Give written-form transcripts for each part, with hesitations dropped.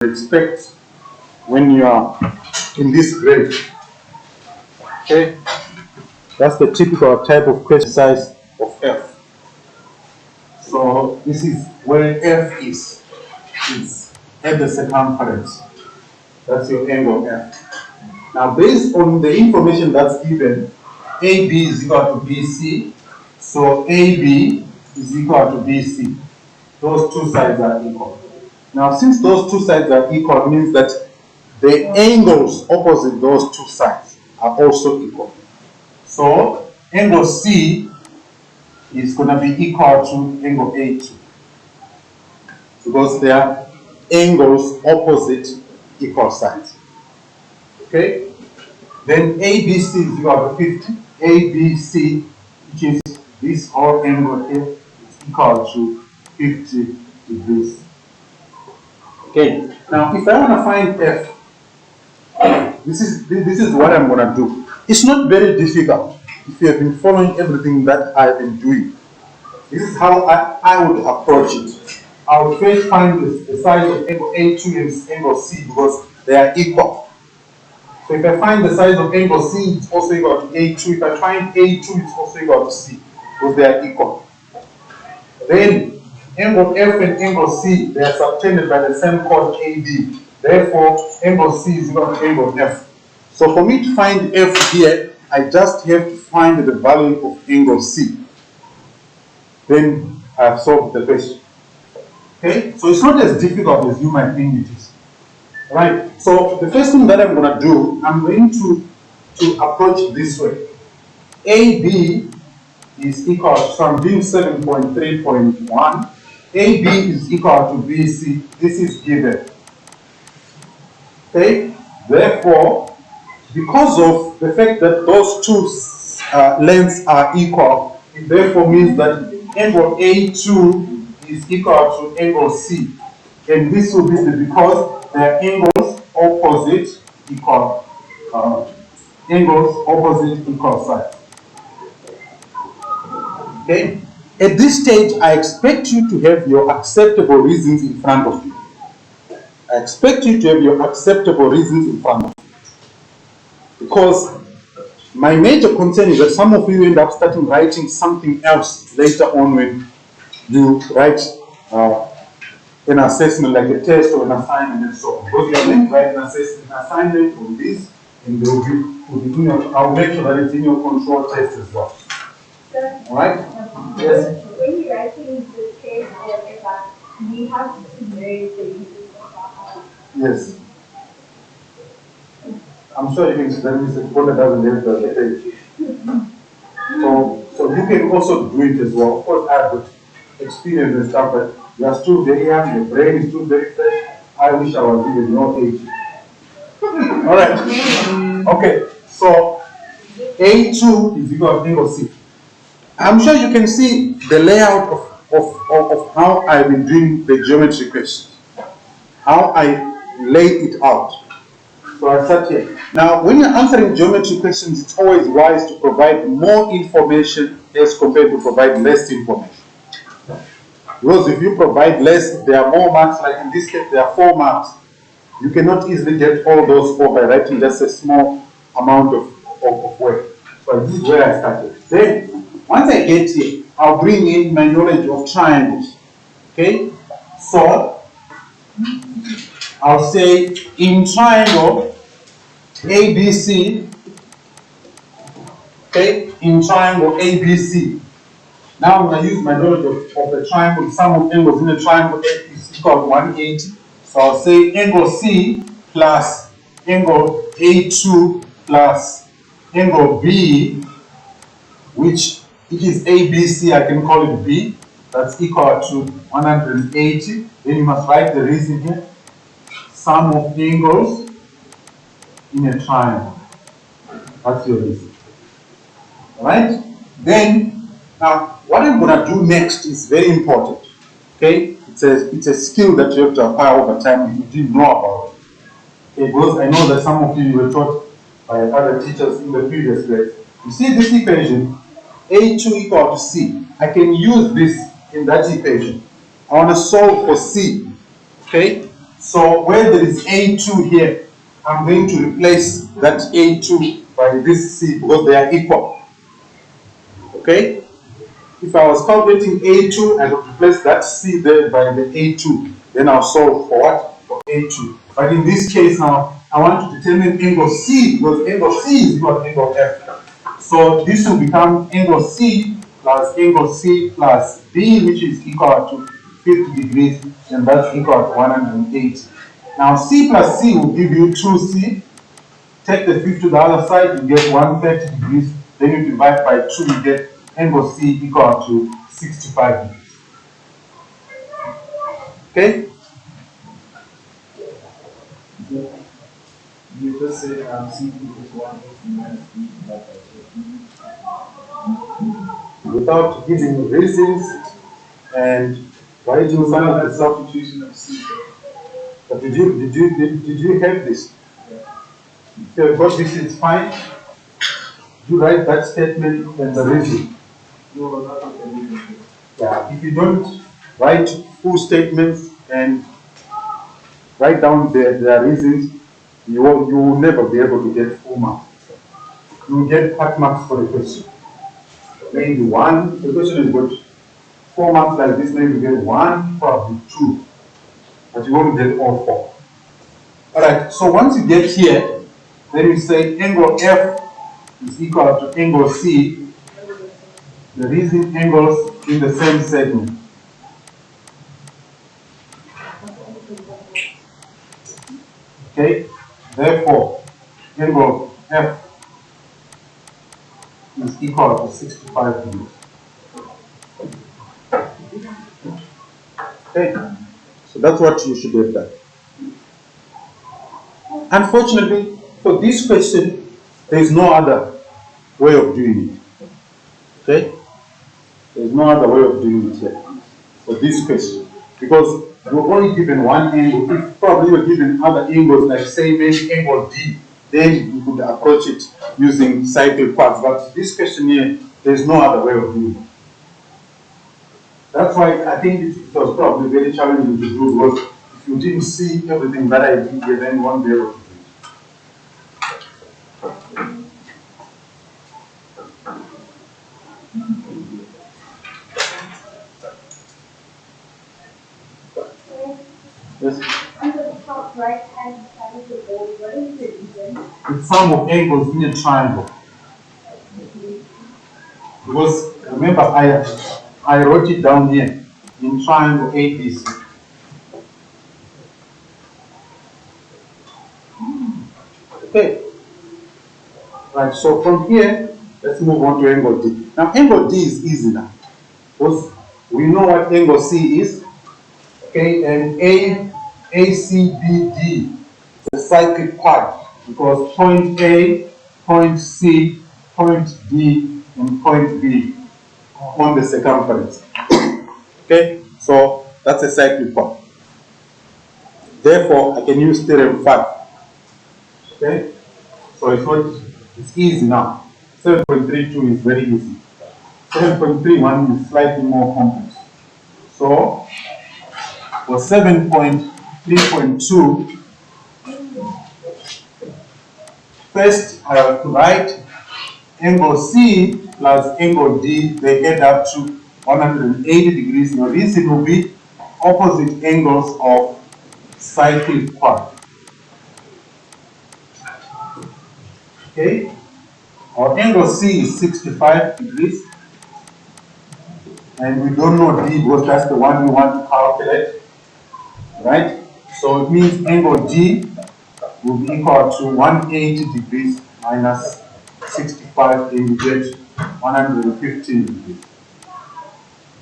expect when you are in this grade. Okay, that's the typical type of question size of F. So this is where F is at the circumference. That's your angle F. Now, based on the information that's given, AB is equal to BC. So AB is equal to BC. Those two sides are equal. Now, since those two sides are equal, it means that the angles opposite those two sides are also equal. So angle C is going to be equal to angle A2 because they are angles opposite equal sides. Okay? Then ABC is equal to 50. ABC, which is this whole angle here, is equal to 50 degrees. Okay, now if I want to find F, this is what I'm going to do. It's not very difficult if you have been following everything that I've been doing. This is how I would approach it. I would first find the size of angle A2 and angle C because they are equal. So if I find the size of angle C, it's also equal to A2. If I find A2, it's also equal to C because they are equal. Then angle F and angle C, they are subtended by the same chord AB. Therefore, angle C is equal to angle F. So for me to find F here, I just have to find the value of angle C. Then I have solved the question. Okay? So it's not as difficult as you might think it is. Right? So the first thing that I'm going to do, I'm going to approach it this way. AB is equal to, so I'm doing 7.3.1. AB is equal to BC. This is given. Okay? Therefore, because of the fact that those two lengths are equal, it therefore means that angle A2 is equal to angle C. And this will be because they are angles opposite equal sides. Okay? At this stage, I expect you to have your acceptable reasons in front of you. I expect you to have your acceptable reasons in front of you. Because my major concern is that some of you end up starting writing something else later on when you write an assessment like a test or an assignment and so on. Because you are going to write an assignment on this, and I'll make sure that it's in your control test as well. All right? Yes? When you're writing the test or whatever, you have to know the reasons of that. Yes. I'm sure you can see that Mr. Porter doesn't have the page. So you can also do it as well. Of course, I have got experience and stuff, but you are still very young, your brain is still very fresh. I wish I was even your age. All right. Okay. So A2 is equal to angle C. I'm sure you can see the layout of how I've been doing the geometry questions, how I lay it out. So I start here. Now, when you're answering geometry questions, it's always wise to provide more information as compared to provide less information. Because if you provide less, there are more marks. Like in this case, there are 4 marks. You cannot easily get all those 4 by writing just a small amount of work. So this is where I started. Then, once I get here, I'll bring in my knowledge of triangles. Okay? So, I'll say in triangle ABC, okay, in triangle ABC. Now I'm going to use my knowledge of the triangle. The sum of angles in a triangle is equal to 180. So I'll say angle C plus angle A2 plus angle B, which it is ABC, I can call it B. That's equal to 180. Then you must write the reason here. Sum of angles in a triangle. That's your reason. Alright? Then, now, what I'm going to do next is very important. Okay? It's a skill that you have to acquire over time if you didn't know about it. Okay? Because I know that some of you were taught by other teachers in the previous grade. You see this equation, A2 equal to C. I can use this in that equation. I want to solve for C. Okay? So where there is A2 here, I'm going to replace that A2 by this C because they are equal. Okay? If I was calculating A2, I would replace that C there by the A2. Then I'll solve for what? For A2. But in this case now, I want to determine angle C because angle C is equal to angle F. So this will become angle C plus B, which is equal to 50 degrees, and that's equal to 180. Now C plus C will give you 2C. Take the 50 to the other side, you get 130 degrees. Then you divide by 2, you get angle C equal to 65 degrees. Okay? You just say C equals 180 minus B divided by 2. Without giving reasons and writing some of the stuff. Substitution of C. But did you have this? If you have got this, it's fine. You write that statement and the reason. No, not with the reason. Yeah. If you don't write full statements and write down their reasons, you will never be able to get full marks. You will get part marks for the question. Maybe one, the question is good. 4 marks like this, maybe you get 1, probably 2, but you won't get all 4. Alright, so once you get here, then you say angle F is equal to angle C, the reason angles in the same segment. Okay, therefore, angle F is equal to 65 degrees. Okay, so that's what you should have done. Unfortunately, for this question, there is no other way of doing it. Okay, there is no other way of doing it here for this question because you're only given one angle. If probably you're given other angles, like say maybe angle D, then you could approach it using cyclic quads. But this question here, there is no other way of doing it. That's why I think it was probably very challenging to do because if you didn't see everything that I did here, then you won't be able to do it. Yes. Under the top right hand side of the board, what is the reason? The sum of angles in a triangle. Because remember, I wrote it down here in triangle ABC. Okay. Right, so from here, let's move on to angle D. Now, angle D is easy now. Because we know what angle C is. Okay, and ACBD is a cyclic quad. Because point A, point C, point D, and point B on the circumference. Okay, so that's a cyclic quad. Therefore, I can use theorem 5. Okay, so it's easy now. 7.32 is very easy. 7.31 is slightly more complex. So, for 7.3.2, first I have to write angle C plus angle D, they add up to 180 degrees. Now, this will be opposite angles of cyclic quad. Okay, our angle C is 65 degrees, and we don't know D because that's the one we want to calculate, right? So it means angle D will be equal to 180 degrees minus 65, and you get 115 degrees.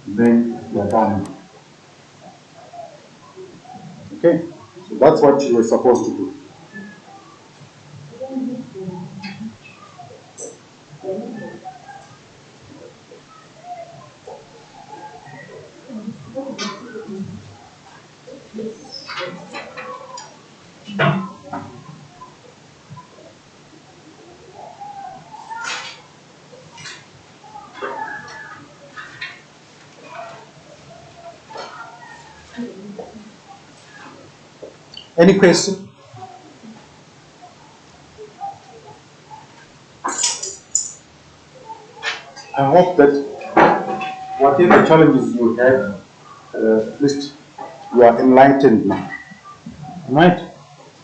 Then we are done. Okay, so that's what you were supposed to do. Any question? I hope that whatever challenges you have, at least you are enlightened now. Right?